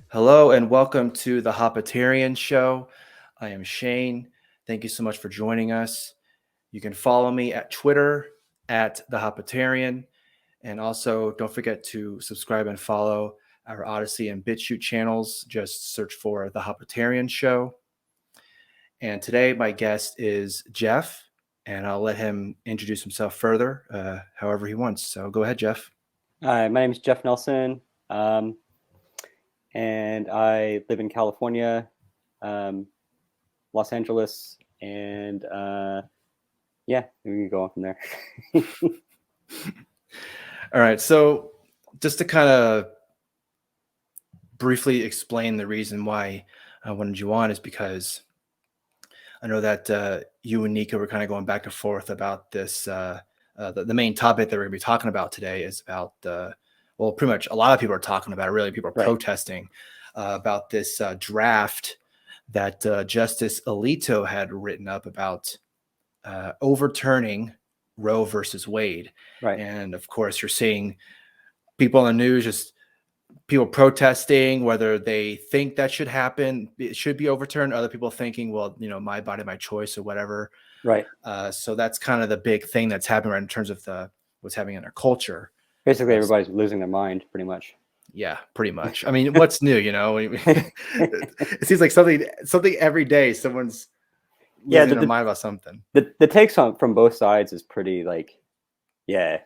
Hello and welcome to the Hapatarians Show. I am Shane. Thank you so much for joining us. You can follow me at Twitter at the Hapatarian, and also don't forget to subscribe and follow our Odyssey and BitChute channels. Just search for the Hapatarians Show. And today my guest is Jeff, and I'll let him introduce himself further, however he wants. So go ahead, Jeff. Hi, my name is Jeff Nelson, and I live in California, Los Angeles, and yeah, we can go on from there. All right, so just to kind of briefly explain the reason why I wanted you on is because I know that you and Nika were kind of going back and forth about this. The main topic that we're going to be talking about today is about well, pretty much a lot of people are talking about it. Really, people are protesting about this draft that Justice Alito had written up about overturning Roe versus Wade. Right. And of course, you're seeing people on the news, just people protesting whether they think that should happen, it should be overturned. Other people thinking, well, you know, my body, my choice, or whatever. Right. So that's kind of the big thing that's happening right in terms of what's happening in our culture. Basically, everybody's losing their mind, pretty much. Yeah, pretty much. I mean, what's new? You know, it seems like something every day. Someone's losing their mind about something. The takes from both sides is pretty yeah.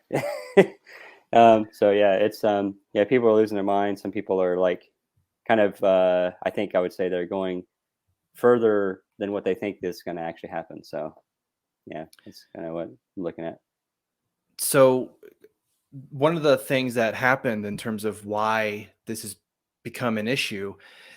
So yeah, it's yeah, people are losing their minds. Some people are like kind of I think I would say they're going further than what they think is going to actually happen. So yeah, that's kind of what I'm looking at. So one of the things that happened in terms of why this has become an issue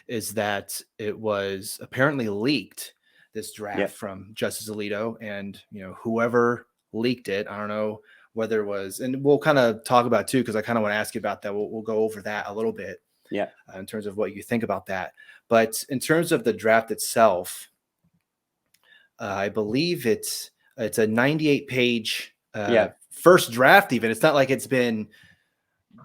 is that it was apparently leaked, this draft from Justice Alito, and you know, whoever leaked it, I don't know whether it was, and we'll kind of talk about it too, because I kind of want to ask you about that. We'll go over that a little bit, in terms of what you think about that. But in terms of the draft itself, I believe it's a 98-page first draft. Even it's not like it's been,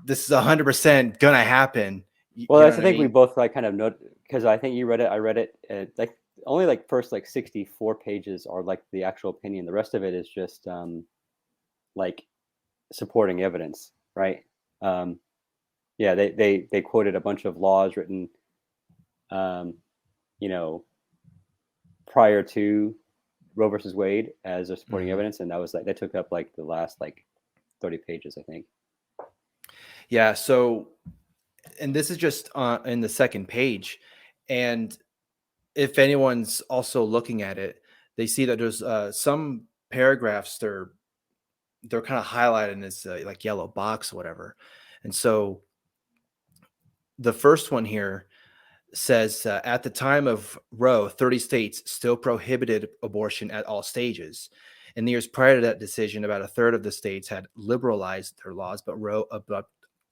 this is 100% gonna happen. Well, that's the thing we both like kind of know, because I think you read it. I read it. Like only like first like 64 pages are like the actual opinion. The rest of it is just like supporting evidence, right? Yeah, they quoted a bunch of laws written, you know, prior to Roe versus Wade as a supporting evidence, and that was like, they took up like the last like 30 pages, I think. Yeah. So, and this is just in the second page, and if anyone's also looking at it, they see that there's some paragraphs they're kind of highlighted in this like yellow box or whatever. And so the first one here says, at the time of Roe, 30 states still prohibited abortion at all stages. In the years prior to that decision, about a third of the states had liberalized their laws, but Roe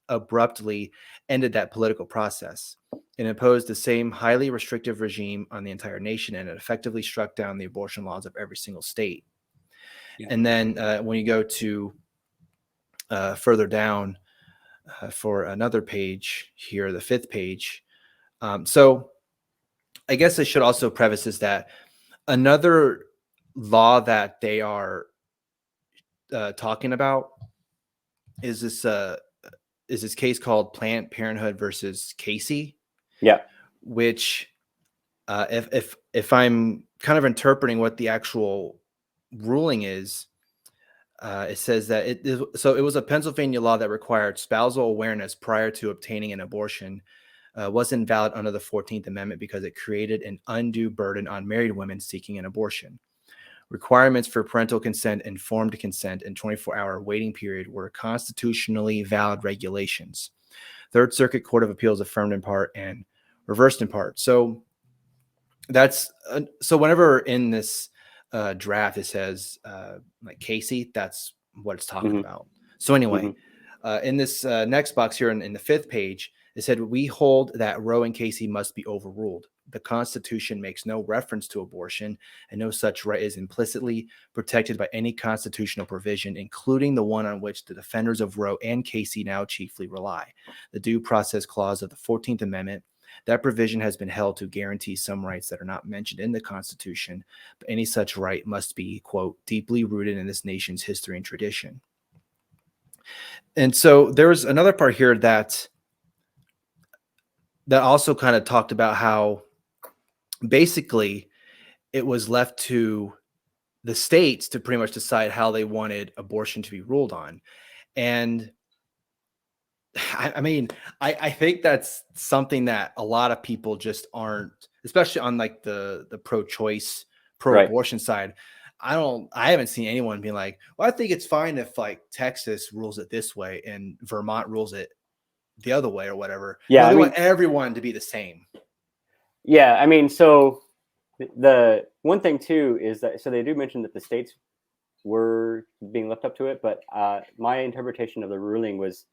abruptly ended that political process and imposed the same highly restrictive regime on the entire nation, and it effectively struck down the abortion laws of every single state. And then when you go to further down for another page here, the fifth page. So I guess I should also preface is that another law that they are talking about is this case called Planned Parenthood versus Casey. Yeah. Which if I'm kind of interpreting what the actual ruling is, it says that it was a Pennsylvania law that required spousal awareness prior to obtaining an abortion. Wasn't valid under the 14th Amendment because it created an undue burden on married women seeking an abortion. Requirements for parental consent, informed consent, and 24-hour waiting period were constitutionally valid regulations. Third Circuit Court of Appeals affirmed in part and reversed in part. So that's so whenever in this draft it says like Casey, that's what it's talking about. So anyway, in this next box here in the fifth page, it said, we hold that Roe and Casey must be overruled. the Constitution makes no reference to abortion, and no such right is implicitly protected by any constitutional provision, including the one on which the defenders of Roe and Casey now chiefly rely, the Due Process Clause of the 14th Amendment. That provision has been held to guarantee some rights that are not mentioned in the Constitution, but any such right must be, quote, deeply rooted in this nation's history and tradition. And so there's another part here that also kind of talked about how basically it was left to the states to pretty much decide how they wanted abortion to be ruled on. And I think that's something that a lot of people just aren't, especially on like the pro-choice, pro-abortion side. I haven't seen anyone being like, well, I think it's fine if like Texas rules it this way and Vermont rules it the other way or whatever. Yeah, they want everyone to be the same. Yeah, I mean, so the one thing too is that, so they do mention that the states were being left up to it, but my interpretation of the ruling was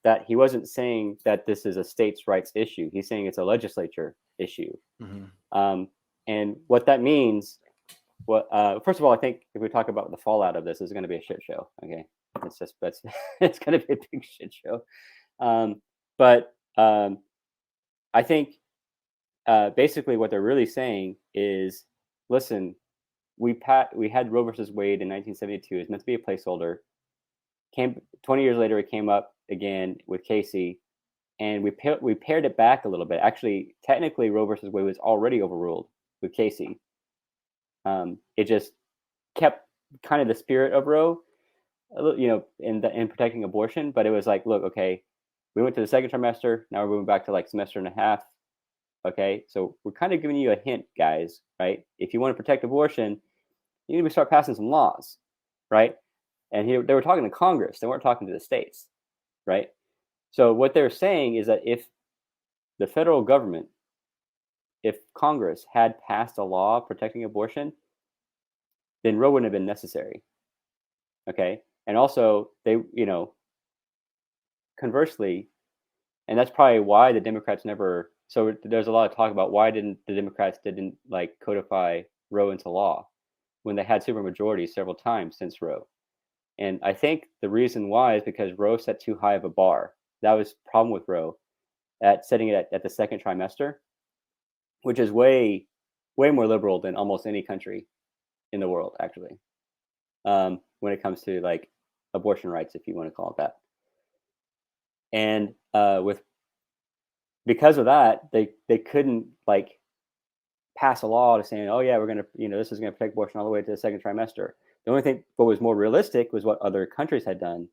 that he wasn't saying that this is a states' rights issue. He's saying it's a legislature issue. Mm-hmm. And what that means, first of all, I think if we talk about the fallout of this, is going to be a shit show. Okay, it's going to be a big shit show. But I think basically what they're really saying is, listen, we had Roe versus Wade in 1972. It's meant to be a placeholder. 20 years later, it came up again with Casey, and we paired it back a little bit. Actually, technically, Roe versus Wade was already overruled with Casey. It just kept kind of the spirit of Roe, in protecting abortion. But it was like, look, okay, we went to the second trimester. Now we're moving back to like semester and a half. Okay, so we're kind of giving you a hint, guys, right? If you want to protect abortion, you need to start passing some laws, right? And they were talking to Congress. They weren't talking to the states, right? So what they're saying is that if the federal government, if Congress had passed a law protecting abortion, then Roe wouldn't have been necessary. Okay, and also they, conversely, and that's probably why the Democrats never. So there's a lot of talk about why the Democrats didn't like codify Roe into law when they had supermajorities several times since Roe. And I think the reason why is because Roe set too high of a bar. That was the problem with Roe, at setting it at the second trimester, which is way, way more liberal than almost any country in the world, actually, when it comes to like abortion rights, if you want to call it that. And because of that, they couldn't like pass a law to saying, oh yeah, we're gonna, this is gonna protect abortion all the way to the second trimester. The only thing what was more realistic was what other countries had done,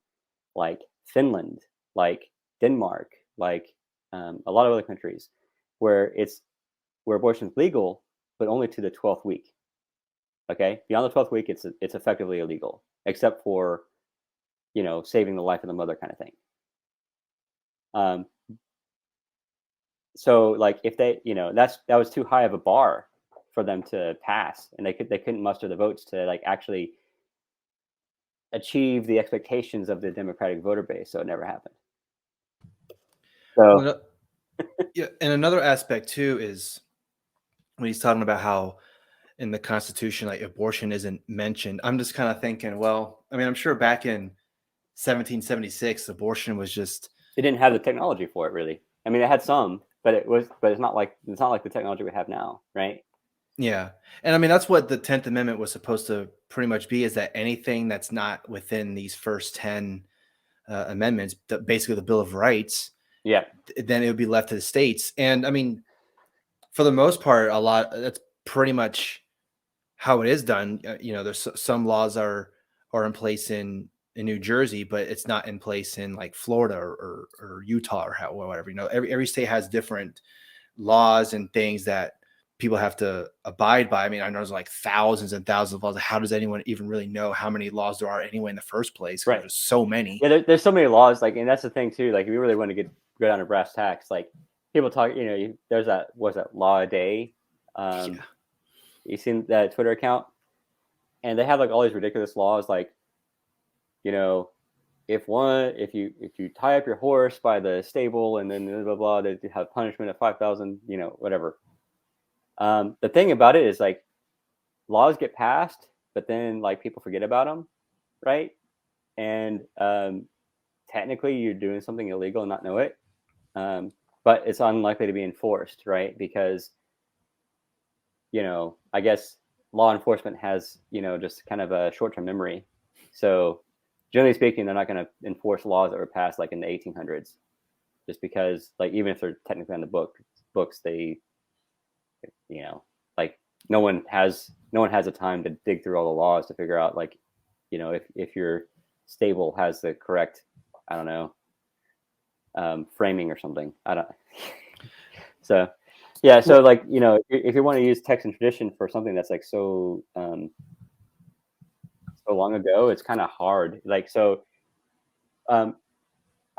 like Finland, like Denmark, like a lot of other countries, where abortion is legal, but only to the 12th week. Okay, beyond the 12th week, it's effectively illegal, except for, saving the life of the mother kind of thing. So like if they, that was too high of a bar for them to pass, and they couldn't muster the votes to like actually achieve the expectations of the Democratic voter base, so it never happened. So yeah, and another aspect too is when he's talking about how in the Constitution like abortion isn't mentioned. I'm just kind of thinking, well, I mean, I'm sure back in 1776 abortion was just, it didn't have the technology for it, really. I mean, it had some, but it's not like the technology we have now, right? Yeah. And I mean, that's what the 10th Amendment was supposed to pretty much be, is that anything that's not within these first 10 amendments, basically the Bill of Rights, then it would be left to the states. And I mean, for the most part, that's pretty much how it is done. There's some laws are in place in New Jersey, but it's not in place in like Florida or Utah or whatever. Every state has different laws and things that people have to abide by. I mean, I know there's like thousands and thousands of laws. How does anyone even really know how many laws there are anyway in the first place? Right. There's so many. Yeah, there's so many laws. Like, and that's the thing too. Like, if you really want to go down to brass tacks, like people talk. There's that law a day. You seen that Twitter account, and they have like all these ridiculous laws, like, if you tie up your horse by the stable and then blah blah blah, they have punishment of 5,000, whatever. The thing about it is like laws get passed, but then like people forget about them, right? And technically you're doing something illegal and not know it, but it's unlikely to be enforced, right? Because I guess law enforcement has just kind of a short-term memory. So generally speaking, they're not going to enforce laws that were passed like in the 1800s, just because like even if they're technically on the books, they like no one has the time to dig through all the laws to figure out like if your stable has the correct, I don't know, framing or something. I don't. So yeah, so like if you want to use text and tradition for something that's like so long ago, it's kind of hard. Like so, I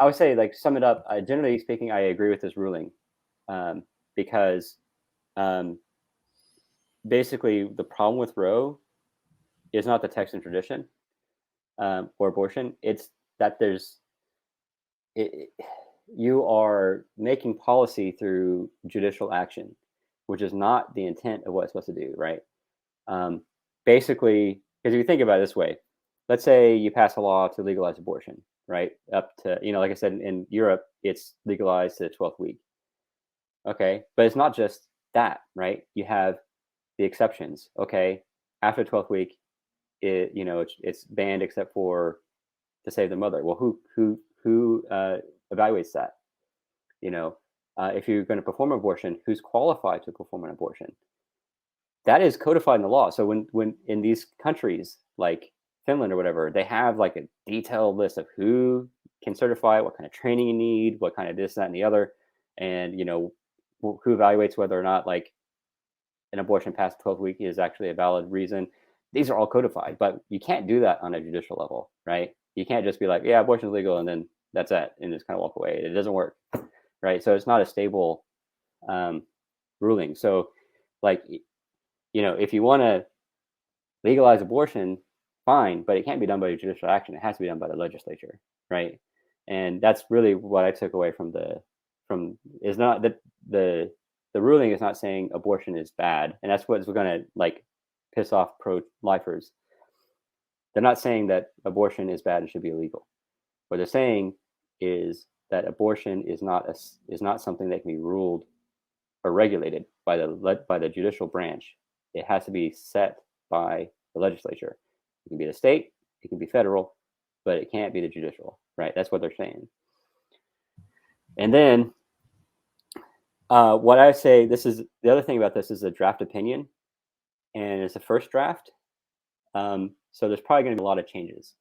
would say like sum it up. Generally speaking, I agree with this ruling because basically the problem with Roe is not the text and tradition or abortion. It's that you are making policy through judicial action, which is not the intent of what it's supposed to do, right? Basically, because if you think about it this way, let's say you pass a law to legalize abortion, right? Up to, like I said, in Europe, it's legalized to the 12th week. Okay. But it's not just that, right? You have the exceptions. Okay. After 12th week, it's banned except for to save the mother. Well, who evaluates that? If you're going to perform an abortion, who's qualified to perform an abortion? That is codified in the law. So when in these countries like Finland or whatever, they have like a detailed list of who can certify it, what kind of training you need, what kind of this, that, and the other, and who evaluates whether or not like an abortion past 12th week is actually a valid reason. These are all codified, but you can't do that on a judicial level, right? You can't just be like, yeah, abortion is legal, and then that's it, and just kind of walk away. It doesn't work, right? So it's not a stable ruling. So, like, if you want to legalize abortion, fine, but it can't be done by judicial action. It has to be done by the legislature, right? And that's really what I took away from is not that the ruling is not saying abortion is bad, and that's what's going to like piss off pro-lifers. They're not saying that abortion is bad and should be illegal. What they're saying is that abortion is not something that can be ruled or regulated by the judicial branch. It has to be set by the legislature. It can be the state, it can be federal, but it can't be the judicial, right? That's what they're saying. And then what I say, this is the other thing about this is a draft opinion, and it's a first draft. So there's probably going to be a lot of changes.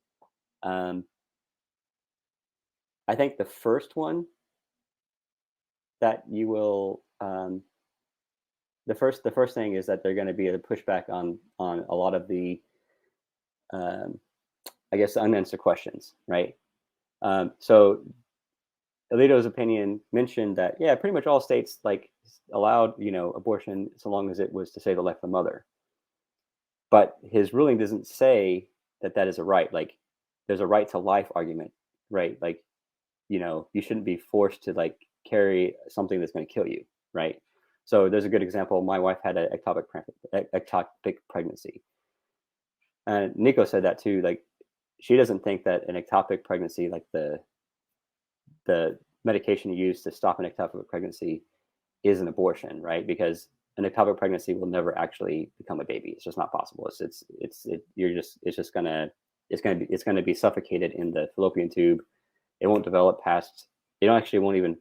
I think the first one that you will, the first thing is that they're going to be a pushback on a lot of the, I guess, unanswered questions, right? So Alito's opinion mentioned that, yeah, pretty much all states like allowed, abortion so long as it was to save the life of the mother. But his ruling doesn't say that is a right. Like there's a right to life argument, right? Like, you shouldn't be forced to like carry something that's going to kill you, right? So there's a good example. My wife had an ectopic pregnancy. And Nico said that too. Like she doesn't think that an ectopic pregnancy, like the medication used to stop an ectopic pregnancy, is an abortion, right? Because an ectopic pregnancy will never actually become a baby. It's just not possible. It's gonna be suffocated in the fallopian tube. It won't develop past. It won't even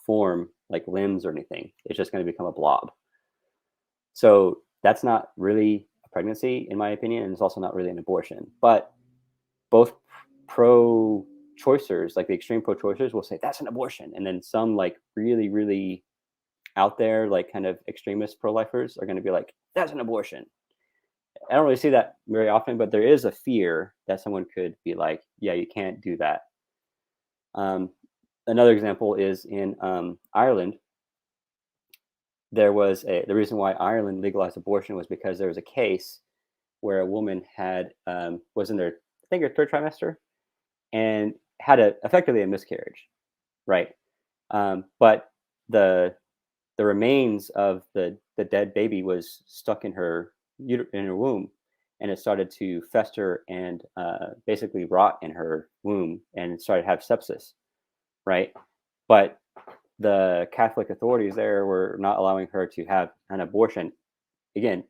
form like limbs or anything. It's just going to become a blob. So that's not really a pregnancy, in my opinion, and it's also not really an abortion. But both pro-choicers, like the extreme pro-choicers, will say that's an abortion, and then some like really, really out there, like kind of extremist pro-lifers are going to be like, that's an abortion. I don't really see that very often, but there is a fear that someone could be like, yeah, you can't do that. Another example is in Ireland. There was the reason why Ireland legalized abortion was because there was a case where a woman had was in their, I think, her third trimester and had effectively a miscarriage, right? But the the remains of the dead baby was stuck in her womb, and it started to fester and basically rot in her womb and started to have sepsis, right? But the Catholic authorities there were not allowing her to have an abortion. Again,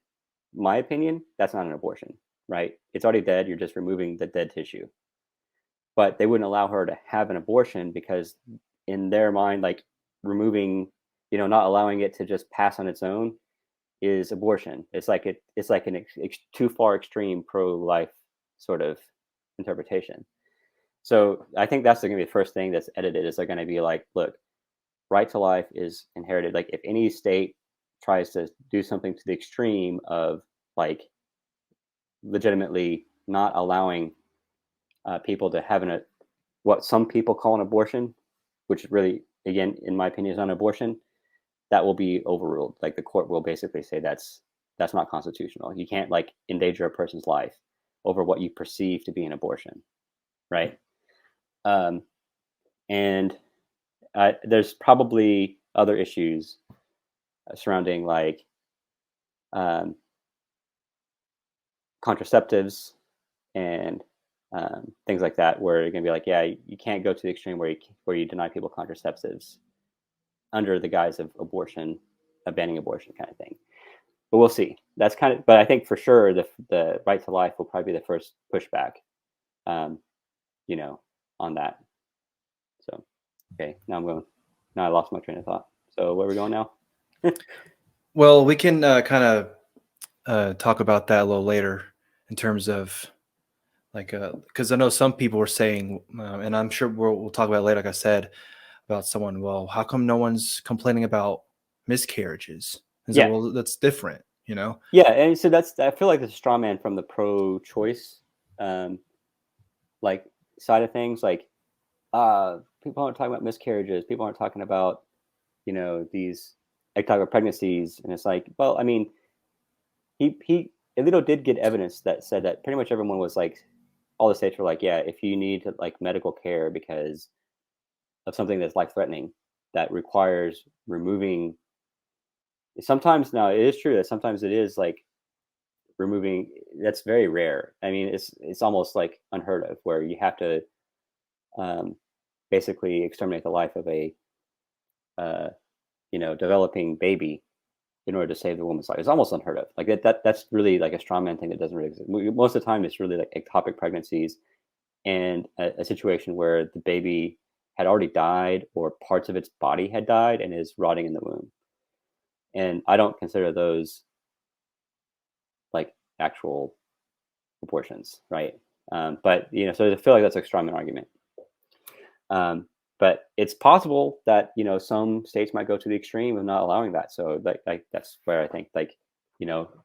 my opinion, that's not an abortion, right? It's already dead. You're just removing the dead tissue. But they wouldn't allow her to have an abortion because in their mind, like removing, not allowing it to just pass on its own is abortion. It's like an too far extreme pro-life sort of interpretation. So I think that's going to be the first thing that's edited is they're going to be like, look, right to life is inherited. Like if any state tries to do something to the extreme of like legitimately not allowing people to have what some people call an abortion, which really, again, in my opinion, is not an abortion, that will be overruled. Like the court will basically say that's not constitutional. You can't like endanger a person's life over what you perceive to be an abortion, right? And there's probably other issues surrounding like contraceptives and things like that, where you're going to be like, yeah, you can't go to the extreme where you deny people contraceptives under the guise of abortion, banning abortion kind of thing. But we'll see. That's kind of, but I think for sure the right to life will probably be the first pushback, on that. So, okay, now I lost my train of thought. So where are we going now? Well, we can kind of talk about that a little later in terms of like, because I know some people were saying, and I'm sure we'll talk about it later, like I said, about someone, well, how come no one's complaining about miscarriages? And so, Yeah. well, that's different, Yeah, and so I feel like the straw man from the pro-choice like side of things, like people aren't talking about miscarriages, people aren't talking about these ectopic pregnancies, and it's like, well, I mean, Alito did get evidence that said that pretty much everyone was like, all the states were like, yeah, if you need like medical care because of something that's life threatening that requires removing. Sometimes now it is true that sometimes it is like removing. That's very rare. I mean, it's almost like unheard of where you have to basically exterminate the life of a developing baby in order to save the woman's life. It's almost unheard of. Like that's really like a strongman thing that doesn't really exist. Most of the time, it's really like ectopic pregnancies and a situation where the baby had already died or parts of its body had died and is rotting in the womb. And I don't consider those like actual abortions, right? But so I feel like that's a strongman argument. But it's possible that some states might go to the extreme of not allowing that. So like that's where I think like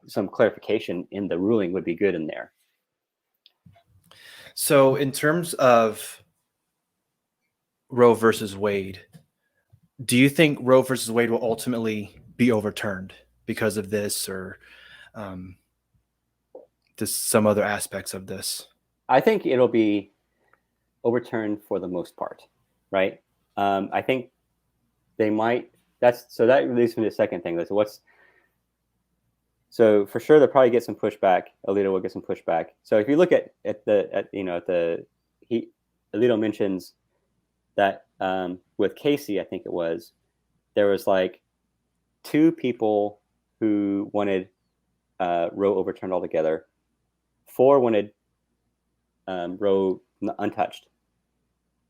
some clarification in the ruling would be good in there. So in terms of Roe versus Wade, do you think Roe versus Wade will ultimately be overturned because of this, or just some other aspects of this? I think it'll be overturned for the most part, right? I think they might. That leads me to the second thing. So for sure they'll probably get some pushback. Alito will get some pushback. So if you look at Alito mentions that with Casey, I think it was, there was like 2 people who wanted Roe overturned altogether. 4 wanted Roe untouched.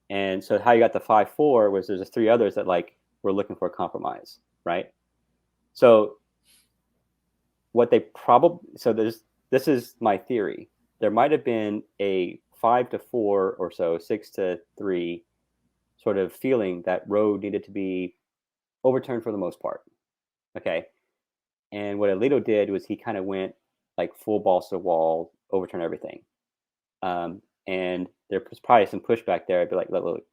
And so how you got the 5-4 was there's 3 others that like were looking for a compromise, right? So what they this is my theory. There might have been a 5-4 or so, 6-3 sort of feeling that Roe needed to be overturned for the most part. Okay. And what Alito did was he kind of went like full balls to the wall, overturn everything. And there was probably some pushback there. I'd be like, look,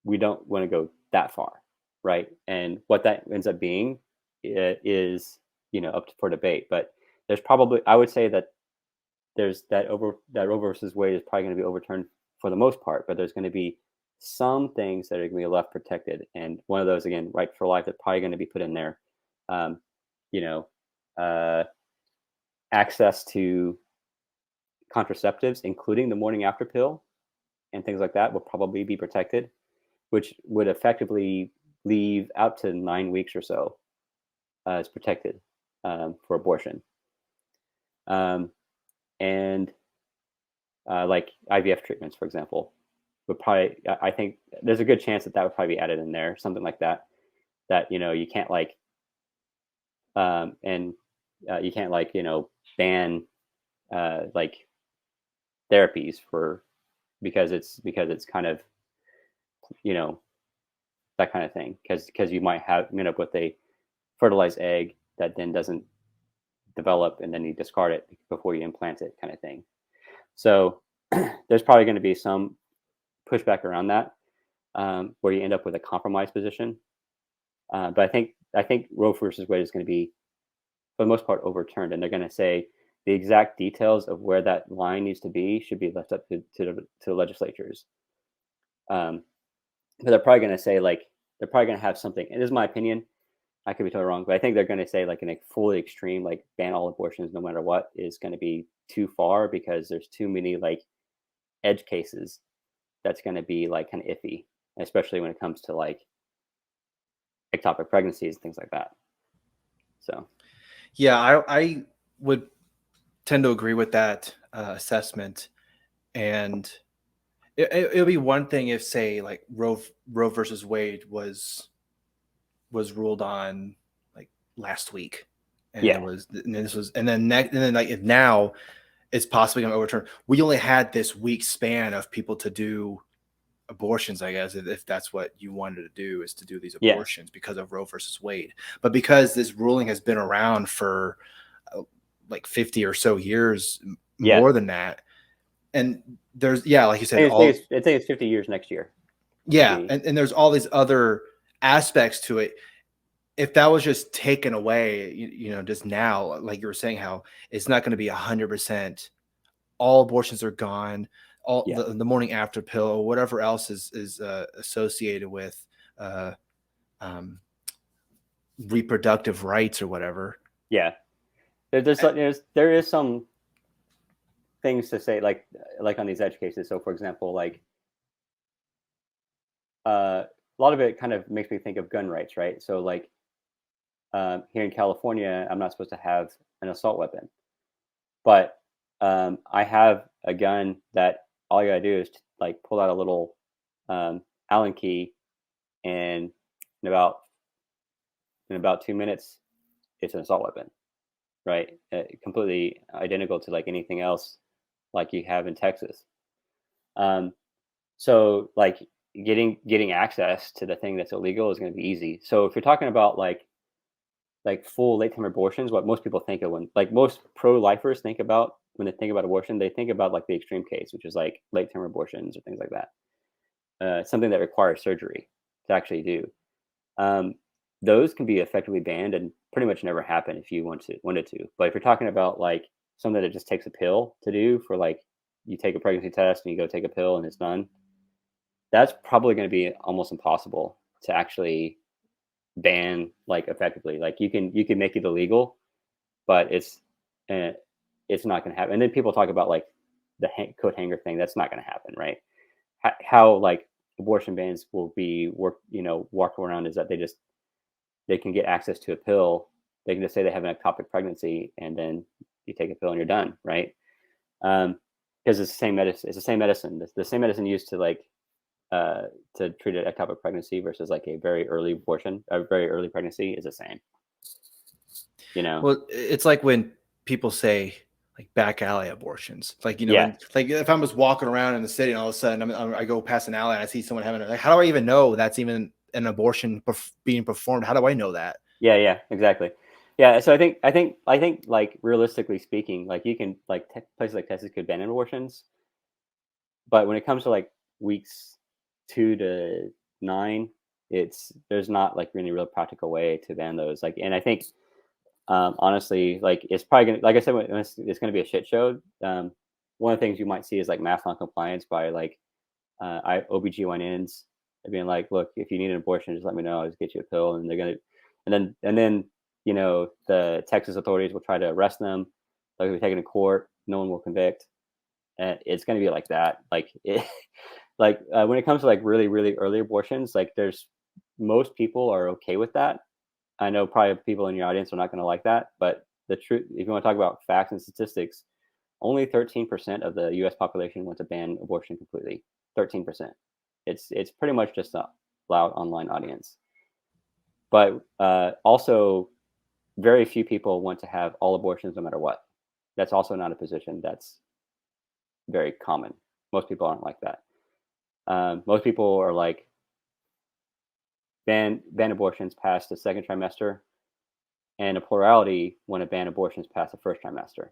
we don't want to go that far, right? And what that ends up being is, up for debate. But there's probably, I would say that there's that Roe versus Wade is probably going to be overturned for the most part, but there's going to be some things that are going to be left protected, and one of those, again, right for life, they're probably going to be put in there. Um, you know, uh, access to contraceptives, including the morning after pill and things like that, will probably be protected, which would effectively leave out to 9 weeks or so as protected for abortion. And like IVF treatments, for example, would probably, I think there's a good chance that would probably be added in there, something like that, that, you can't like, and you can't like, ban like therapies because it's kind of, that kind of thing. Because you might end up with a fertilized egg that then doesn't develop, and then you discard it before you implant it, kind of thing. So there's probably going to be some pushback around that, where you end up with a compromise position. But I think Roe versus Wade is going to be, for the most part, overturned, and they're going to say the exact details of where that line needs to be should be left up to the legislatures. But they're probably going to say, like, they're probably going to have something, and this is my opinion, I could be totally wrong, but I think they're going to say, like, in a fully extreme, like, ban all abortions no matter what, is going to be too far, because there's too many, like, edge cases that's going to be, like, kind of iffy, especially when it comes to, like, ectopic pregnancies and things like that. So Yeah, I would tend to agree with that assessment. And it'll be one thing if, say, like Roe versus Wade was ruled on like last week, and yeah, then like if now it's possibly going to overturn. We only had this week span of people to do abortions, I guess, if that's what you wanted to do, is to do these yeah, abortions because of Roe versus Wade. But because this ruling has been around for like 50 or so years, yeah. more than that, and there's, yeah, like you said, I all, think it's 50 years next year. yeah, and there's all these other aspects to it. If that was just taken away, just now, like you were saying, how it's not going to be 100%, all abortions are gone, all Yeah, the morning after pill or whatever else is associated with uh, um, reproductive rights or whatever. yeah. There is some things to say, like on these edge cases. So, for example, like a lot of it kind of makes me think of gun rights, right? So, like here in California, I'm not supposed to have an assault weapon, but I have a gun that all you gotta do is like pull out a little Allen key, and in about 2 minutes, it's an assault weapon, right? Completely identical to like anything else like you have in Texas. Um, so like getting access to the thing that's illegal is going to be easy. So if you're talking about like full late term abortions, what most people think of when, like, most pro-lifers think about when they think about abortion, they think about like the extreme case, which is like late term abortions or things like that. Something that requires surgery to actually do. Um, those can be effectively banned and pretty much never happen if you wanted to. But if you're talking about like something that just takes a pill to do, for like, you take a pregnancy test and you go take a pill and it's done, that's probably going to be almost impossible to actually ban, like, effectively. Like, you can make it illegal, but uh, it's not going to happen. And then people talk about like the coat hanger thing. That's not going to happen, right? How like abortion bans will be walked around is that they can get access to a pill. They can just say they have an ectopic pregnancy, and then you take a pill and you're done, right? Because it's the same medicine. It's the same medicine. The same medicine used to like to treat an ectopic pregnancy versus like a very early abortion, a very early pregnancy, is the same. Well, it's like when people say like back alley abortions, like, Yeah, and like if I'm just walking around in the city and all of a sudden I go past an alley and I see someone having it, like, how do I even know that's even an abortion being performed? How do I know that? yeah, exactly. Yeah, so I think like, realistically speaking, like, you can like places like Texas could ban abortions, but when it comes to like weeks 2 to 9, there's not like really real practical way to ban those. Like, and I think honestly, like, it's probably gonna, like I said, it's gonna be a shit show. One of the things you might see is like mass non-compliance by like OBGYNs. They're being like, look, if you need an abortion, just let me know. I'll just get you a pill. And they're gonna, and then the Texas authorities will try to arrest them. They'll be taken to court. No one will convict. And it's going to be like that. When it comes to like really, really early abortions, like most people are okay with that. I know probably people in your audience are not going to like that, but the truth, if you want to talk about facts and statistics, only 13% of the U.S. population want to ban abortion completely. 13%. It's pretty much just a loud online audience. But also, very few people want to have all abortions no matter what. That's also not a position that's very common. Most people aren't like that. Most people are like, ban abortions past the second trimester, and a plurality want to ban abortions past the first trimester.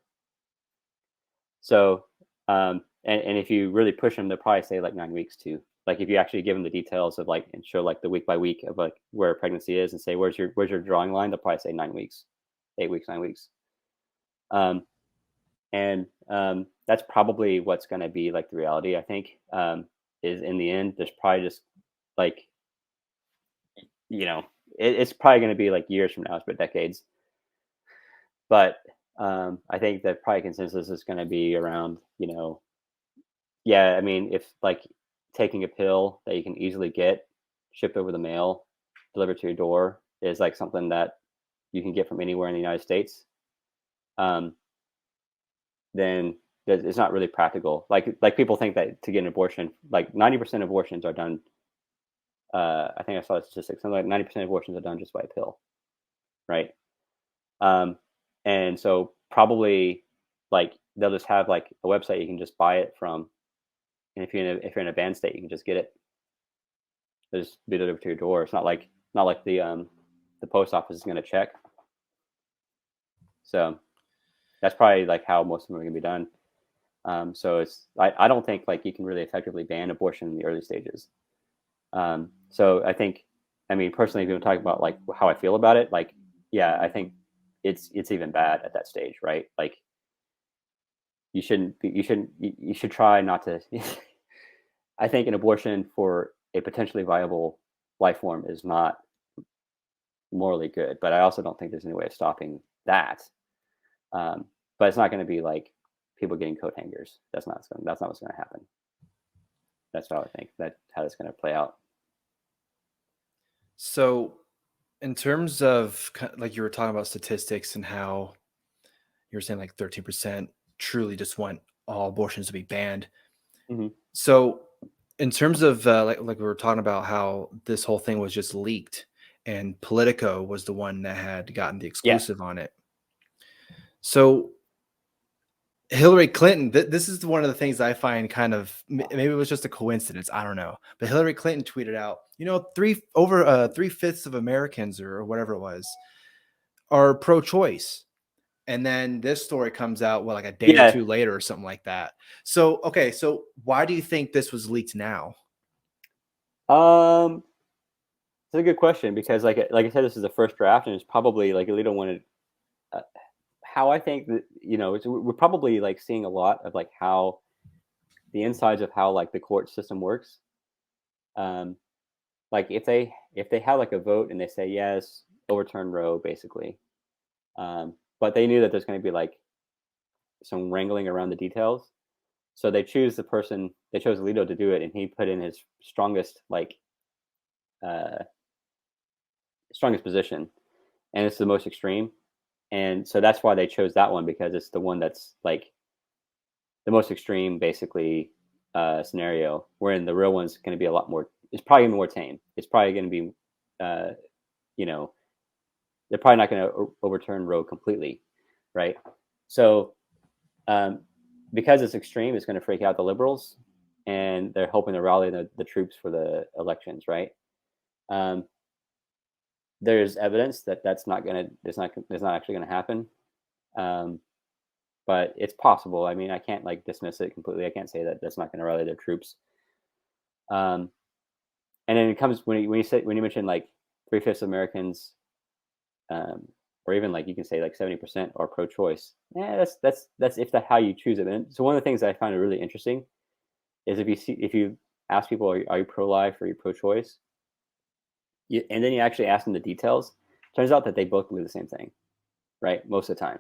So, and if you really push them, they'll probably say like 9 weeks too. Like if you actually give them the details of like and show like the week by week of like where a pregnancy is and say where's your drawing line, they'll probably say 9 weeks, 8 weeks, 9 weeks. That's probably what's going to be like the reality. I think is in the end, there's probably just like it's probably going to be like years from now, but decades. But I think that probably consensus is going to be around, I mean, if like taking a pill that you can easily get shipped over the mail, delivered to your door is like something that you can get from anywhere in the United States, then it's not really practical. Like people think that to get an abortion, like 90% of abortions are done. I think I saw a statistic, something like 90% of abortions are done just by a pill, right? And so probably like they'll just have like a website you can just buy it from, and if you're in a banned state, you can just get it. They'll just be delivered to your door. It's not like the post office is going to check. So that's probably like how most of them are going to be done. So I don't think like you can really effectively ban abortion in the early stages. So I think, I mean, personally, if you want to talk about like how I feel about it, like, yeah, I think it's even bad at that stage, right? Like you should try not to, I think an abortion for a potentially viable life form is not morally good, but I also don't think there's any way of stopping that. But it's not going to be like people getting coat hangers. That's not what's going to happen. That's how I think how it's going to play out. So, in terms of like you were talking about statistics and how you were saying like 13% truly just want all abortions to be banned. Mm-hmm. So, in terms of like we were talking about how this whole thing was just leaked, and Politico was the one that had gotten the exclusive on it. So Hillary Clinton, this is one of the things I find kind of, maybe it was just a coincidence, I don't know. But Hillary Clinton tweeted out, 3/5 of Americans or whatever it was are pro-choice. And then this story comes out, like a day or two later or something like that. So, okay, so why do you think this was leaked now? It's a good question because, like I said, this is the first draft, and it's probably like Alito wanted. How I think that we're probably like seeing a lot of like how the insides of how like the court system works. Like if they have like a vote and they say yes, overturn Roe, basically. But they knew that there's going to be like some wrangling around the details, so they chose Alito to do it, and he put in his strongest position, and it's the most extreme, and so that's why they chose that one, because it's the one that's like the most extreme, basically, scenario. Wherein the real one's going to be a lot more. It's probably going to be more tame. It's probably going to be, they're probably not going to overturn Roe completely, right? So, because it's extreme, it's going to freak out the liberals, and they're hoping to rally the troops for the elections, right? There's evidence that it's not actually going to happen, but it's possible. I mean, I can't like dismiss it completely. I can't say that that's not going to rally their troops. And then it comes when you mention like 3/5 of Americans, or even like you can say like 70% are pro-choice. Yeah, that's if that's how you choose it. And so one of the things that I find really interesting is if you ask people, are you pro-life or are you pro-choice? And then you actually ask them the details. Turns out that they both believe the same thing, right? Most of the time.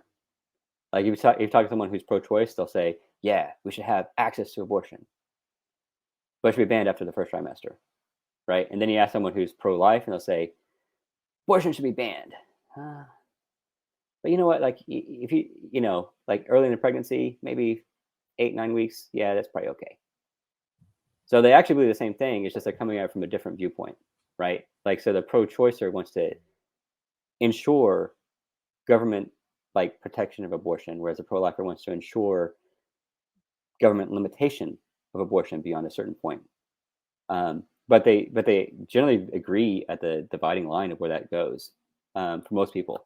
Like if you talk to someone who's pro-choice, they'll say, yeah, we should have access to abortion, but it should be banned after the first trimester, right? And then you ask someone who's pro-life, and they'll say, abortion should be banned. But you know what? Like if like early in the pregnancy, maybe 8-9 weeks, yeah, that's probably okay. So they actually believe the same thing. It's just they're coming at it from a different viewpoint, right? Like, so the pro-choicer wants to ensure government like protection of abortion, whereas the pro-lifer wants to ensure government limitation of abortion beyond a certain point. But they generally agree at the dividing line of where that goes for most people.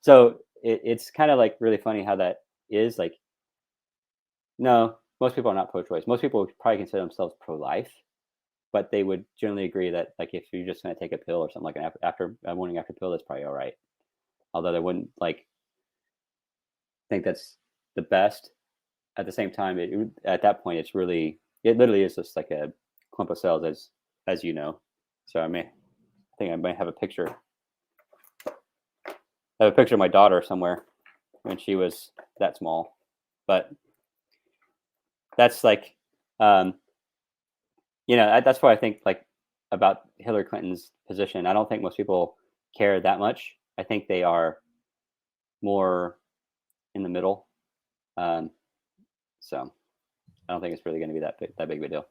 So it's kind of like really funny how that is. Like, no, most people are not pro-choice. Most people would probably consider themselves pro-life, but they would generally agree that like if you're just going to take a pill or something like a morning after pill, that's probably all right. Although they wouldn't like think that's the best. At the same time, at that point, it literally is just like a clump of cells, as you know. So I think I might have a picture. I have a picture of my daughter somewhere when she was that small, but that's like, that's why I think like about Hillary Clinton's position. I don't think most people care that much. I think they are more in the middle. So I don't think it's really going to be that big of a deal.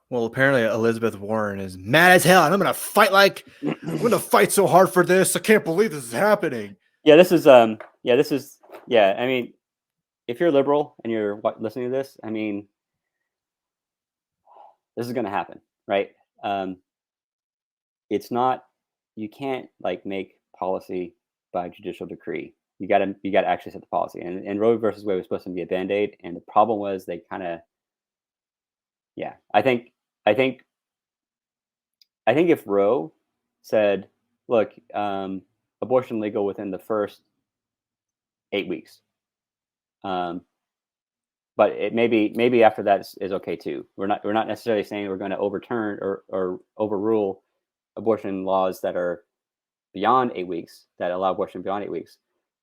Well, apparently Elizabeth Warren is mad as hell, and I'm going to fight so hard for this. I can't believe this is happening. Yeah, this is. I mean, if you're liberal and you're listening to this, I mean, this is going to happen, right? It's not. You can't like make policy by judicial decree. You got to actually set the policy. And Roe versus Wade was supposed to be a Band-Aid, and the problem was they kind of. Yeah, I think if Roe said, look, abortion legal within the first 8 weeks, but it maybe after that is okay too. We're not necessarily saying we're going to overturn or overrule abortion laws that are beyond 8 weeks that allow abortion beyond 8 weeks.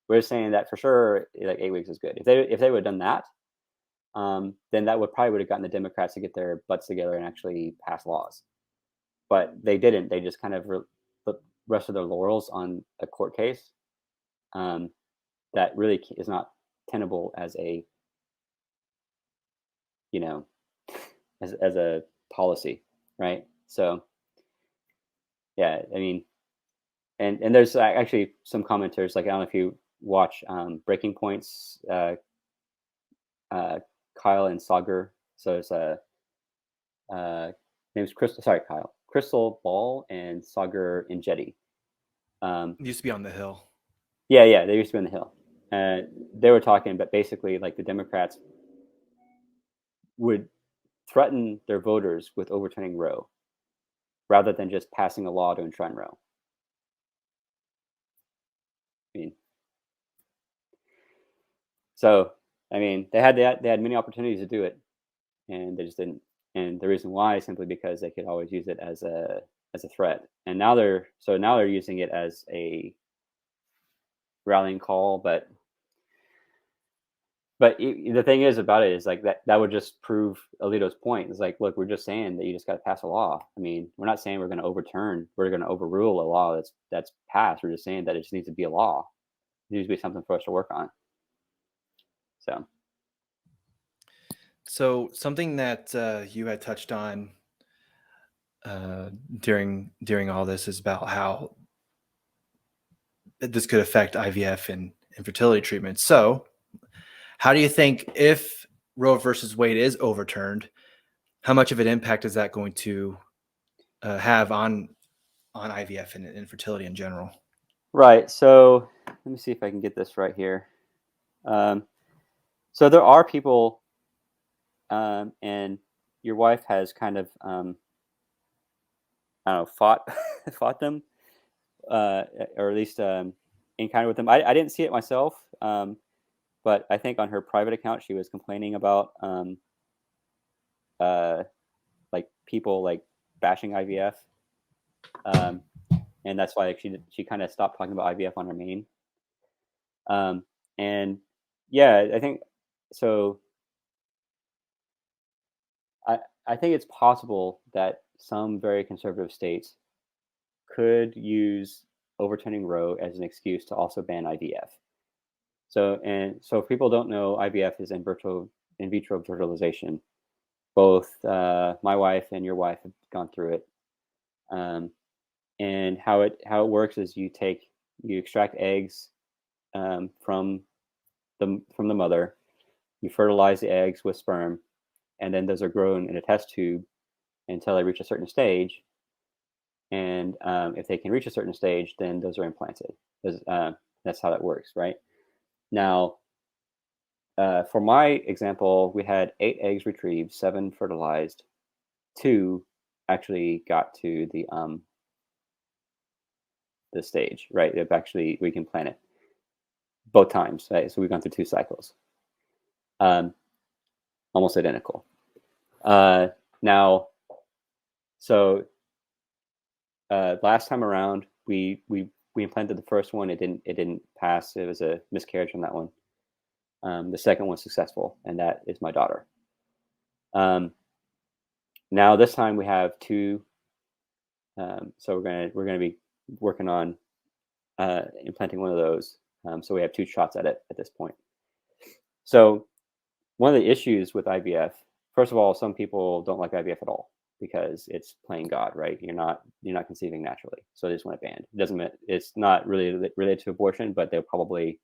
We're saying that for sure, like 8 weeks is good. If they would have done that, then that would have gotten the Democrats to get their butts together and actually pass laws. But they didn't. They just kind of rested their laurels on a court case that really is not tenable as a, as a policy, right? So, yeah, I mean, and there's actually some commenters, like I don't know if you watch Breaking Point's Kyle and Sagar. So it's name's Crystal. Sorry, Kyle. Crystal Ball and Sagar Injeti. Used to be on the Hill. Yeah, they used to be on the Hill. They were talking, but basically, like the Democrats would threaten their voters with overturning Roe, rather than just passing a law to enshrine Roe. They had many opportunities to do it, and they just didn't. And the reason why is simply because they could always use it as a threat. And now they're using it as a rallying call. But the thing is about it is like that would just prove Alito's point. It's like, look, we're just saying that you just got to pass a law. I mean, we're not saying we're going to overrule a law that's passed. We're just saying that it just needs to be a law. It needs to be something for us to work on. So something that you had touched on during all this is about how this could affect IVF and infertility treatment. So how do you think, if Roe versus Wade is overturned, how much of an impact is that going to have on IVF and infertility in general? Right. So let me see if I can get this right here. So there are people, and your wife has kind of, I don't know, fought them, or at least encountered with them. I didn't see it myself, but I think on her private account she was complaining about like people like bashing IVF, and that's why she kind of stopped talking about IVF on her main. And yeah, I think so. I think it's possible that some very conservative states could use overturning Roe as an excuse to also ban IVF. So if people don't know, IVF is in vitro fertilization. Both my wife and your wife have gone through it. And how it works is you extract eggs from the mother, you fertilize the eggs with sperm, and then those are grown in a test tube until they reach a certain stage. And if they can reach a certain stage, then those are implanted. That's how that works, right? Now, for my example, we had 8 eggs retrieved, 7 fertilized, 2 actually got to the stage, right? If actually we can plant it both times, right? So we've gone through 2 cycles, almost identical. Now, so last time around, we implanted the first one. It didn't pass. It was a miscarriage on that one. The second one's successful, and that is my daughter. Now this time we have 2. So we're gonna be working on implanting one of those. So we have 2 shots at it at this point. So one of the issues with IVF, first of all, some people don't like IVF at all because it's playing God, right? You're not conceiving naturally, so they just want it banned. It's not really related to abortion, but they'll probably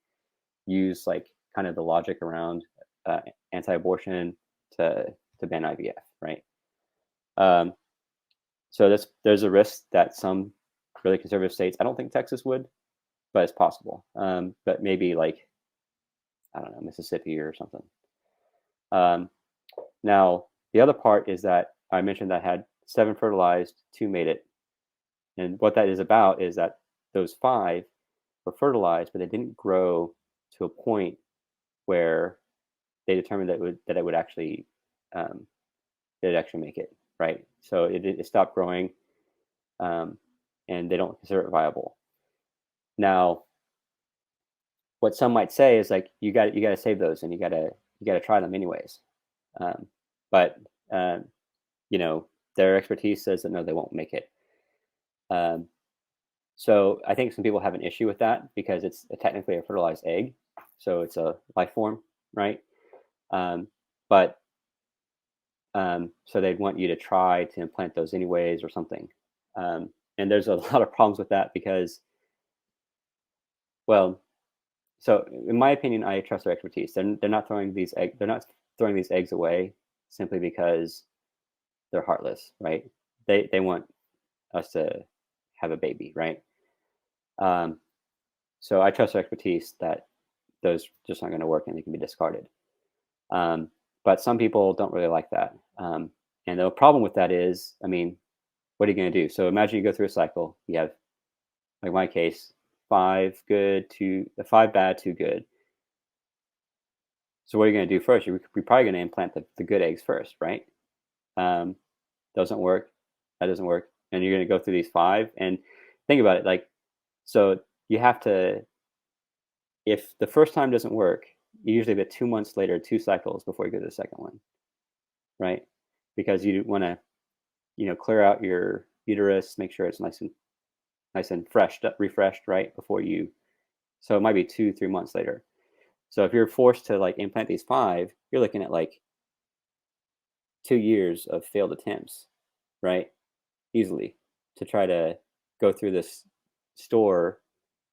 use like kind of the logic around anti-abortion to ban IVF, right? So there's a risk that some really conservative states, I don't think Texas would, but it's possible. But maybe like, I don't know, Mississippi or something. Now, the other part is that I mentioned that I had 7 fertilized, 2 made it. And what that is about is that those 5 were fertilized, but they didn't grow to a point where they determined that it would actually make it, right? So it stopped growing, and they don't consider it viable. Now, what some might say is like you got to save those, and you got to try them anyways. But their expertise says that no, they won't make it. So I think some people have an issue with that because it's technically a fertilized egg, so it's a life form, right? So they'd want you to try to implant those anyways or something. And there's a lot of problems with that because, well, so in my opinion, I trust their expertise. They're not throwing these eggs away simply because they're heartless, right? They want us to have a baby, right? So I trust their expertise that those just aren't going to work and they can be discarded. But some people don't really like that. And the problem with that is, I mean, what are you going to do? So imagine you go through a cycle. You have, like my case, 5 good, 5 bad, 2 good. So what are you going to do first? You're probably going to implant the good eggs first, right? Doesn't work. That doesn't work. And you're going to go through these 5. And think about it. Like, so you have to, if the first time doesn't work, you usually get 2 months later, 2 cycles before you go to the second one, right? Because you want to, clear out your uterus, make sure it's nice and refreshed, right? Before you, so it might be 2-3 months later. So if you're forced to like implant these 5, you're looking at like 2 years of failed attempts, right? Easily to try to go through this store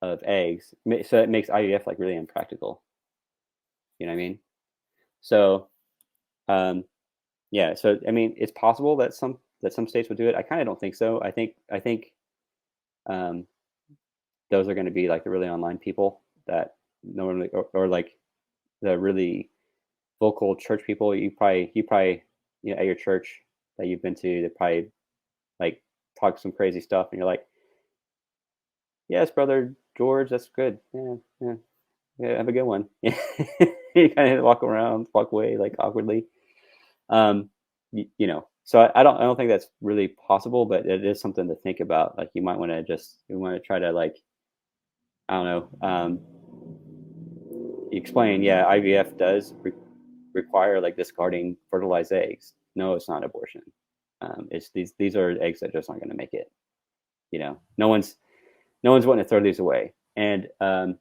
of eggs. So it makes IVF like really impractical. You know what I mean? So, yeah. So I mean, it's possible that some states would do it. I kind of don't think so. I think those are going to be like the really online people that normally, or like the really vocal church people. You probably at your church that you've been to, they probably like talk some crazy stuff, and you're like, yes, brother George, that's good. Yeah, have a good one. You kind of walk away like awkwardly. So I don't think that's really possible, but it is something to think about. Like you might want to try to like, I don't know, explain. Yeah, IVF does require like discarding fertilized eggs. No, it's not abortion. It's these are eggs that just aren't going to make it. You know, no one's wanting to throw these away. And the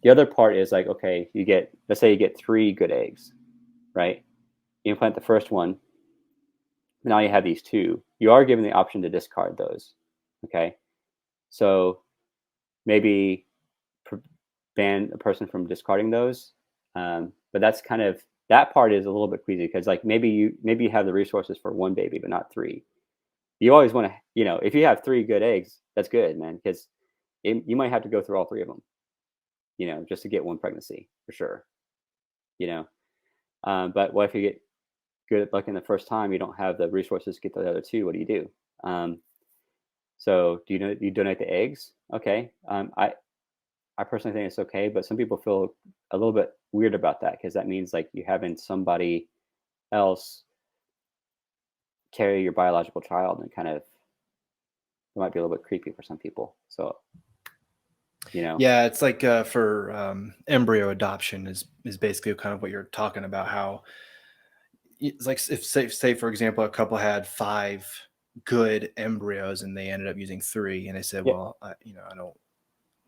other part is like, okay, let's say you get 3 good eggs, right? You implant the first one. Now you have these 2. You are given the option to discard those. Okay, so maybe ban a person from discarding those. But that's kind of, that part is a little bit queasy because like maybe you have the resources for 1 baby but not 3. You always want to, you know, if you have 3 good eggs, that's good, man, because you might have to go through all 3 of them, you know, just to get 1 pregnancy for sure, you know. But what if you get good luck in the first time, you don't have the resources to get the other 2? What do you do? So do you donate the eggs? Okay. I personally think it's okay, but some people feel a little bit weird about that because that means like you having somebody else carry your biological child, and kind of, it might be a little bit creepy for some people. So, you know, Yeah, it's like for embryo adoption is basically kind of what you're talking about. How it's like if say for example a couple had 5 good embryos and they ended up using 3, and they said, yeah, well, I don't,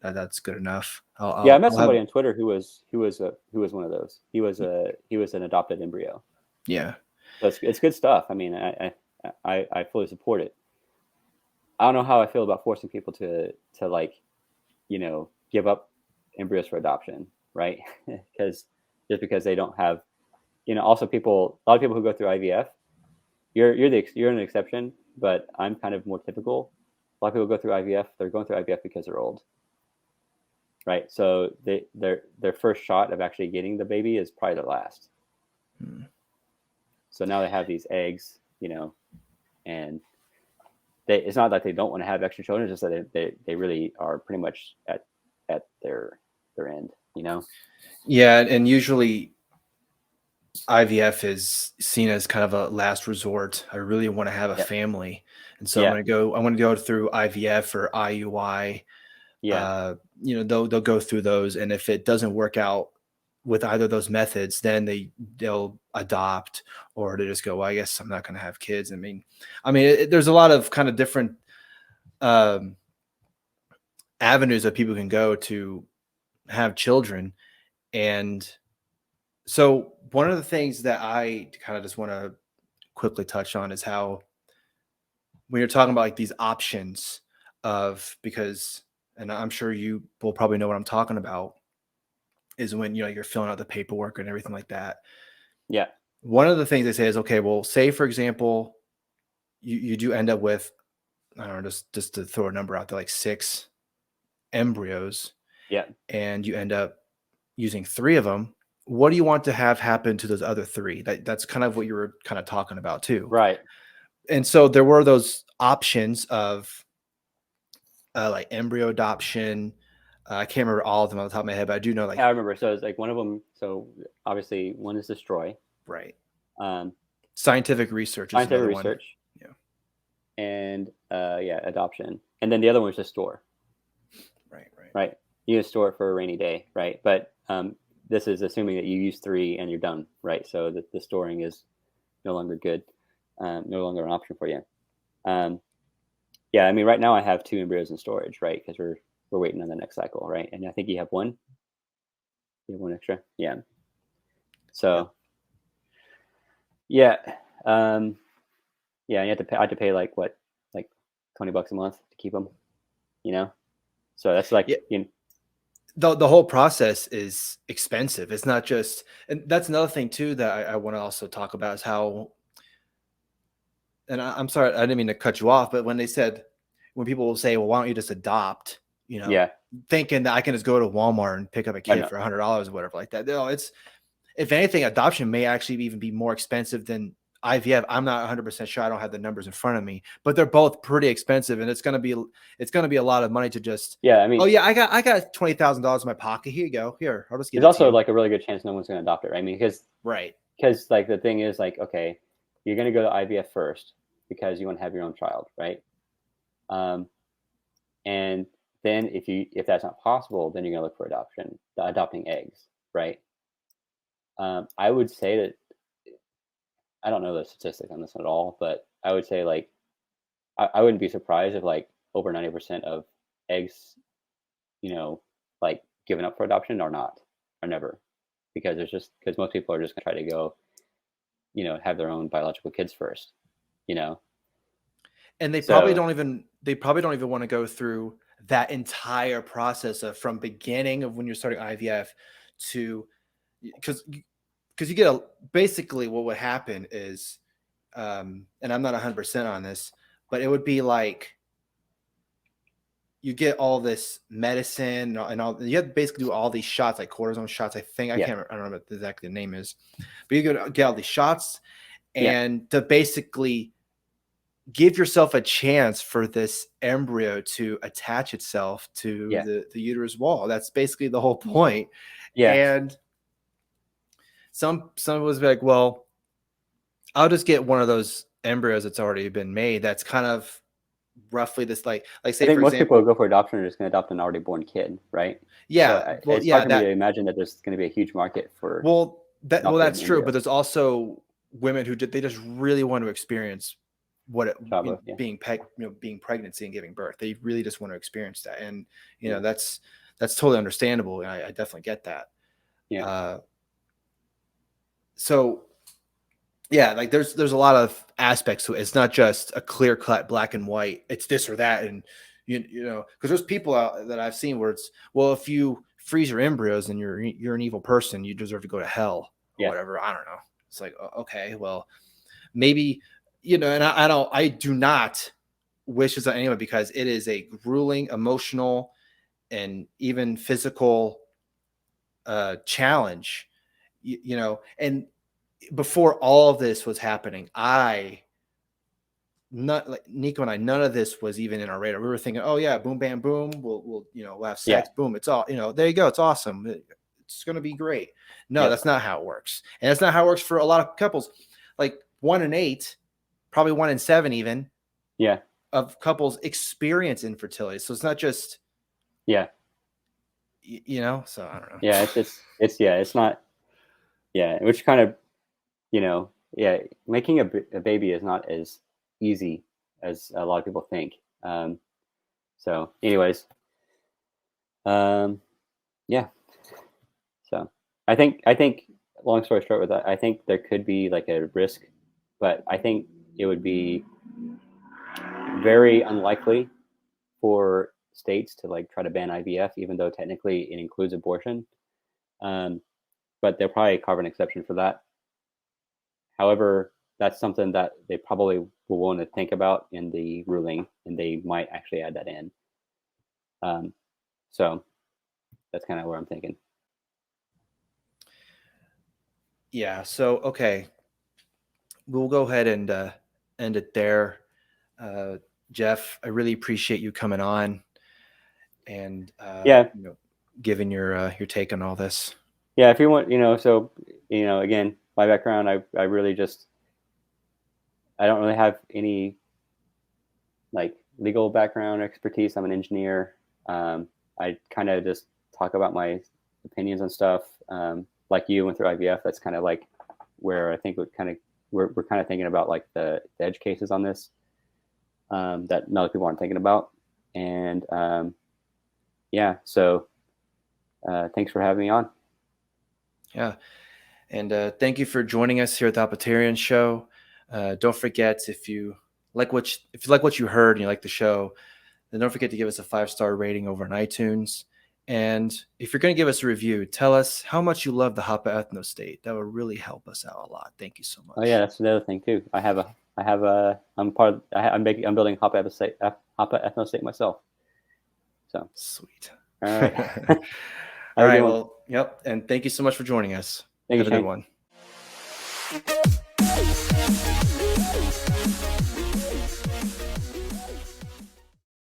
that's good enough. yeah. I met I'll have, somebody on Twitter who was one of those. He was an adopted embryo. yeah. So it's good stuff. I mean, I fully support it. I don't know how I feel about forcing people to like, you know, give up embryos for adoption, right? Because just because they don't have, you know, also a lot of people who go through IVF, you're an exception, but I'm kind of more typical. A lot of people go through IVF. They're going through IVF because they're old, right? So their first shot of actually getting the baby is probably their last. So now they have these eggs, you know, and it's not that they don't want to have extra children, it's just that they really are pretty much at their end, you know? Yeah, and usually IVF is seen as kind of a last resort. I really want to have a Yeah. family, and so Yeah. I'm going to go through IVF or IUI. Yeah. You know, they'll go through those, and if it doesn't work out with either of those methods, then they'll adopt, or they just go, well, I guess I'm not going to have kids. There's a lot of kind of different um, avenues that people can go to have children. And so one of the things that I kind of just want to quickly touch on is how when you're talking about like these options because, and I'm sure you will probably know what I'm talking about, is when, you know, you're filling out the paperwork and everything like that. Yeah. One of the things they say is, okay, well, say for example, you do end up with, I don't know, just to throw a number out there, like 6 embryos, Yeah. and you end up using 3 of them. What do you want to have happen to those other 3? That's kind of what you were kind of talking about too. Right. And so there were those options of like embryo adoption. I can't remember all of them on the top of my head, but I do know like, Yeah, I remember. So it's like one of them. So obviously one is destroy. right. Um, Scientific research is Scientific another research. one. Yeah. And adoption. And then the other one is just store. Yeah. Right. Right. You can store it for a rainy day. Right. But this is assuming that you use 3 and you're done. Right. So the storing is no longer good. No longer an option for you. Yeah. I mean, right now I have 2 embryos in storage, right? Because we're waiting on the next cycle. Right. And I think you have 1. You have 1 extra. Yeah. So, yeah. Yeah. You have to pay, I have to pay like what, like $20 a month to keep them, you know? So that's like, Yeah. you know, The whole process is expensive. It's not just, and that's another thing too that I want to also talk about is how, and I'm sorry, I didn't mean to cut you off, but when people will say, well, why don't you just adopt, you know, yeah. thinking that I can just go to Walmart and pick up a kid know. for $100 or whatever like that. No, it's, if anything, adoption may actually even be more expensive than IVF. I'm not 100% sure. I don't have the numbers in front of me, but they're both pretty expensive, and it's going to be a lot of money to just, Yeah. I mean, oh yeah, I got $20,000 in my pocket. Here you go. Here, I'll just give there's it to also you. like a really good chance no one's going to adopt it. Right? I mean, Right. because like the thing is like, okay, you're going to go to IVF first because you want to have your own child, right? And then if that's not possible, then you're going to look for adopting eggs, right? I would say that I don't know the statistics on this at all, but I would say like I wouldn't be surprised if like over 90% of eggs, like given up for adoption are never, because most people are just going to try to go, have their own biological kids first, And they probably don't even want to go through that entire process of from beginning of when you're starting IVF to, because you get basically what would happen is, and I'm not 100% on this, but it would be like you get all this medicine and all, you have to basically do all these shots, like cortisone shots. I think I don't remember what exactly the name is, but you get all these shots and to basically give yourself a chance for this embryo to attach itself to the uterus wall. That's basically the whole point. Yeah. And some was like, well, I'll just get one of those embryos that's already been made. That's kind of roughly this, like say, I think for most example, people who go for adoption are just going to adopt an already born kid, right? Yeah. So it's hard for me to imagine that there's going to be a huge market for. That's true. But there's also women who they just really want to experience being pregnancy and giving birth. They really just want to experience that. And, that's totally understandable. And I definitely get that. Yeah. So yeah, like there's a lot of aspects to it. It's not just a clear cut black and white. It's this or that. And because there's people out that I've seen where it's, well, if you freeze your embryos and you're an evil person, you deserve to go to hell or whatever. I don't know. It's like, okay, well, maybe, and I do not wish this on anyone, because it is a grueling, emotional, and even physical challenge, and before all of this was happening, Nico and I, none of this was even in our radar. We were thinking, oh yeah, boom, bam, boom. We'll have sex. Boom. It's all, there you go. It's awesome. It's going to be great. No, that's not how it works. And that's not how it works for a lot of couples. Like 1 in 8, probably 1 in 7 even. Yeah. Of couples experience infertility. So it's not just, so I don't know. Yeah. It's not, which kind of, making a baby is not as easy as a lot of people think. So anyways, so I think long story short with that, I think there could be like a risk, but I think it would be very unlikely for states to like try to ban IVF, even though technically it includes abortion. But they'll probably carve an exception for that. However, that's something that they probably will want to think about in the ruling, and they might actually add that in. So that's kind of where I'm thinking. Yeah. So, okay. We'll go ahead and end it there. Jeff, I really appreciate you coming on and giving your take on all this. Yeah, if you want, again, my background, I really just, I don't really have any like legal background expertise. I'm an engineer. I kind of just talk about my opinions on stuff. Like you went through IVF, that's kind of like where I think we're kind of thinking about like the edge cases on this that other people aren't thinking about. And so thanks for having me on. Yeah. And thank you for joining us here at the Hapatarians Show. Don't forget, if you like what you heard and you like the show, then don't forget to give us a 5-star rating over on iTunes. And if you're going to give us a review, tell us how much you love the Hapa Ethno State. That would really help us out a lot. Thank you so much. Oh yeah, that's another thing too. I'm building Hapa Ethno State myself. So sweet. All right. All right. Well, yep. And thank you so much for joining us. Thank you, Have a good one.